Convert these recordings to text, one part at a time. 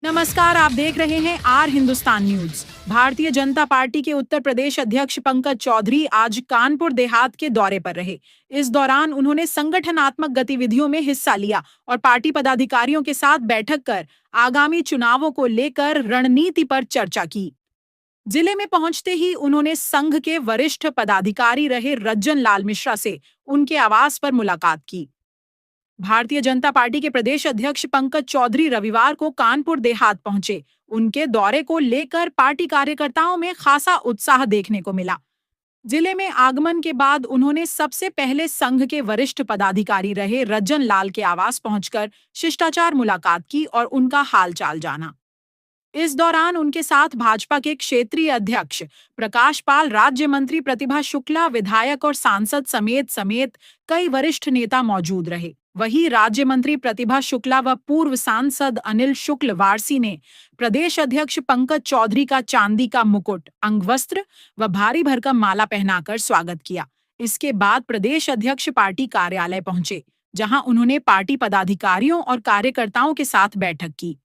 नमस्कार, आप देख रहे हैं are Hindustan news. Bharatiya Janata party के उत्तर प्रदेश अध्यक्ष पंकज चौधरी आज कानपुर देहात के दौरे पर रहे। इस दौरान उन्होंने संगठनात्मक गतिविधियों में हिस्सा लिया और पार्टी पदाधिकारियों के साथ बैठक कर आगामी चुनावों को लेकर रणनीति पर चर्चा की। जिले में पहुंचते ही उन्होंने संघ के वरिष्ठ पदाधिकारी रहे रज्जन लाल मिश्रा से उनके आवास पर मुलाकात की। भारतीय जनता पार्टी के प्रदेश अध्यक्ष पंकज चौधरी रविवार को कानपुर देहात पहुंचे। उनके दौरे को लेकर पार्टी कार्यकर्ताओं में खासा उत्साह देखने को मिला। जिले में आगमन के बाद उन्होंने सबसे पहले संघ के वरिष्ठ पदाधिकारी रहे रज्जन लाल के आवास पहुंचकर शिष्टाचार मुलाकात की और उनका हालचाल जाना। इस दौरान उनके साथ भाजपा के क्षेत्रीय अध्यक्ष प्रकाश पाल, राज्य मंत्री प्रतिभा शुक्ला, विधायक और सांसद समेत कई वरिष्ठ नेता मौजूद रहे। वहीं राज्य मंत्री प्रतिभा शुक्ला व पूर्व सांसद अनिल शुक्ल वारसी ने प्रदेश अध्यक्ष पंकज चौधरी का चांदी का मुकुट, अंगवस्त्र व भारी भरकम माला पहनाकर स्वागत किया। इसके बाद प्रदेश अध्यक्ष पार्टी कार्यालय पहुंचे, जहां उन्होंने पार्टी पदाधिकारियों और कार्यकर्ताओं के साथ बैठक की।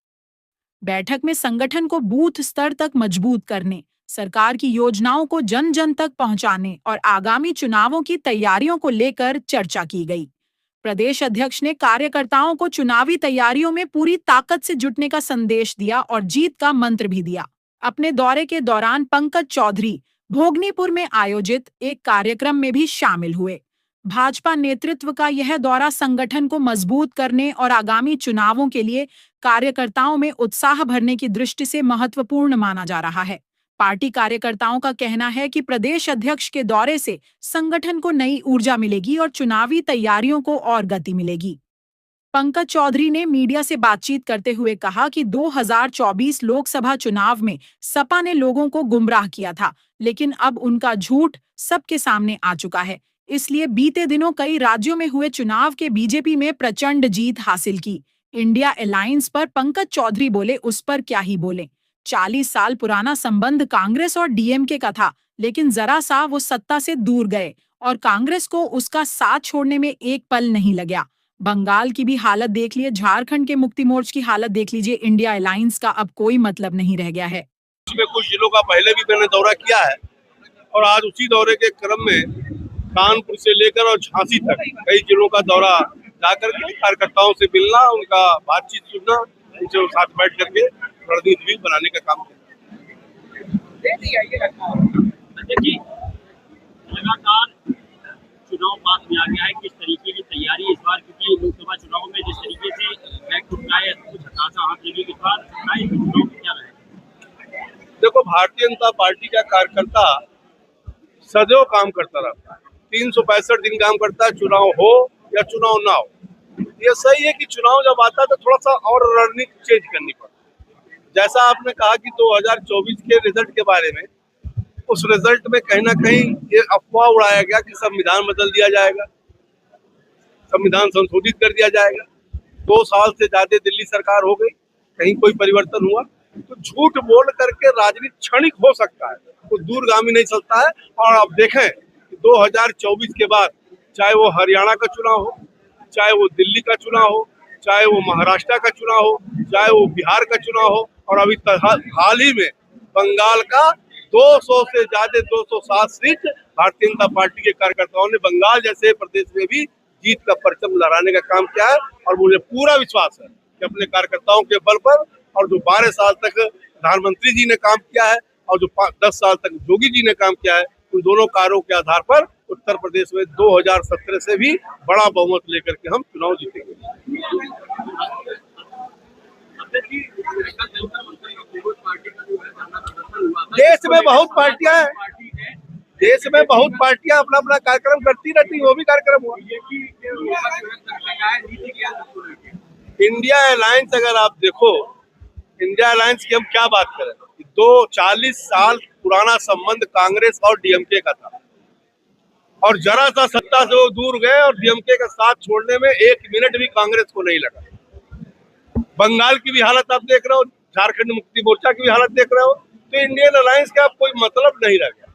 बैठक में संगठन को बूथ स्तर तक मजबूत करने, सरकार की योजनाओं को जन जन तक पहुंचाने और आगामी चुनावों की तैयारियों को लेकर चर्चा की गई। प्रदेश अध्यक्ष ने कार्यकर्ताओं को चुनावी तैयारियों में पूरी ताकत से जुटने का संदेश दिया और जीत का मंत्र भी दिया। अपने दौरे के दौरान पंकज चौधरी भोगनीपुर में आयोजित एक कार्यक्रम में भी शामिल हुए। भाजपा नेतृत्व का यह दौरा संगठन को मजबूत करने और आगामी चुनावों के लिए कार्यकर्ताओं में उत्साह भरने की दृष्टि से महत्वपूर्ण माना जा रहा है। पार्टी कार्यकर्ताओं का कहना है कि प्रदेश अध्यक्ष के दौरे से संगठन को नई ऊर्जा मिलेगी और चुनावी तैयारियों को और गति मिलेगी। पंकज चौधरी ने मीडिया से बातचीत करते हुए कहा कि 2024 लोकसभा चुनाव में सपा ने लोगों को गुमराह किया था, लेकिन अब उनका झूठ सबके सामने आ चुका है। इसलिए बीते दिनों कई राज्यों में हुए चुनाव के बीजेपी में प्रचंड जीत हासिल की। इंडिया अलायंस पर पंकज चौधरी बोले, उस पर क्या ही बोले। 40 साल पुराना संबंध कांग्रेस और डीएमके का था, लेकिन जरा सा वो सत्ता से दूर गए और कांग्रेस को उसका साथ छोड़ने में एक पल नहीं लगा। बंगाल की भी हालत देख लिए, झारखंड के मुक्ति मोर्चे की हालत देख लीजिए। इंडिया अलायंस का अब कोई मतलब नहीं रह गया है। कुछ जिलों का पहले भी मैंने दौरा किया है और आज उसी दौरे के क्रम में कानपुर से लेकर और झांसी तक कई जिलों का दौरा जाकर के कार्यकर्ताओं से मिलना, उनका बातचीत सुनना, उनसे साथ बैठ करके रणनीति बनाने का काम किया। लगातार चुनाव पास में आ गया है, किस तरीके की तैयारी इस बार, क्योंकि लोकसभा चुनाव में जिस तरीके से कुछ हताशा आप देंगे, इस बार चुनाव में क्या रहेगा? देखो, भारतीय जनता पार्टी का कार्यकर्ता सदैव काम करता रहता है, 365 दिन काम करता है, चुनाव हो या चुनाव ना हो। ये सही है कि चुनाव जब आता है तो थोड़ा सा और रणनीति चेंज करनी पड़ती है। जैसा आपने कहा कि 2024 के रिजल्ट के बारे में, उस रिजल्ट में कहीं ना कहीं ये अफवाह उड़ाया गया कि संविधान बदल दिया जाएगा, संविधान संशोधित कर दिया जाएगा। 2 साल से ज्यादा दिल्ली सरकार हो गई, कहीं कोई परिवर्तन हुआ? तो झूठ बोल करके राजनीति क्षणिक हो सकता है, वो दूरगामी नहीं चलता है। और अब देखें 2024 के बाद, चाहे वो हरियाणा का चुनाव हो, चाहे वो दिल्ली का चुनाव हो, चाहे वो महाराष्ट्र का चुनाव हो, चाहे वो बिहार का चुनाव हो, और अभी हाल ही में बंगाल का 200 से ज्यादा 207 सीट भारतीय जनता पार्टी के कार्यकर्ताओं ने बंगाल जैसे प्रदेश में भी जीत का परचम लहराने का काम किया है। और मुझे पूरा विश्वास है कि अपने कार्यकर्ताओं के बल पर, और जो 12 साल तक प्रधानमंत्री जी ने काम किया है और जो 10 साल तक योगी जी ने काम किया है, उन दोनों कार्यों के आधार पर उत्तर प्रदेश में 2017 से भी बड़ा बहुमत लेकर के हम चुनाव जीतेंगे। देश में बहुत पार्टियां हैं, देश में बहुत पार्टियां अपना अपना कार्यक्रम करती रहती, वो भी कार्यक्रम हुआ। इंडिया अलायंस अगर आप देखो, इंडिया अलायंस की हम क्या बात करें, 40 साल पुराना संबंध कांग्रेस और डीएमके का था, और जरा सा सत्ता से वो दूर गए और डीएमके का साथ छोड़ने में 1 मिनट भी कांग्रेस को नहीं लगा। बंगाल की भी हालत आप देख रहे हो, झारखंड मुक्ति मोर्चा की भी हालत देख रहे हो, तो इंडियन अलायंस का कोई मतलब नहीं रह गया।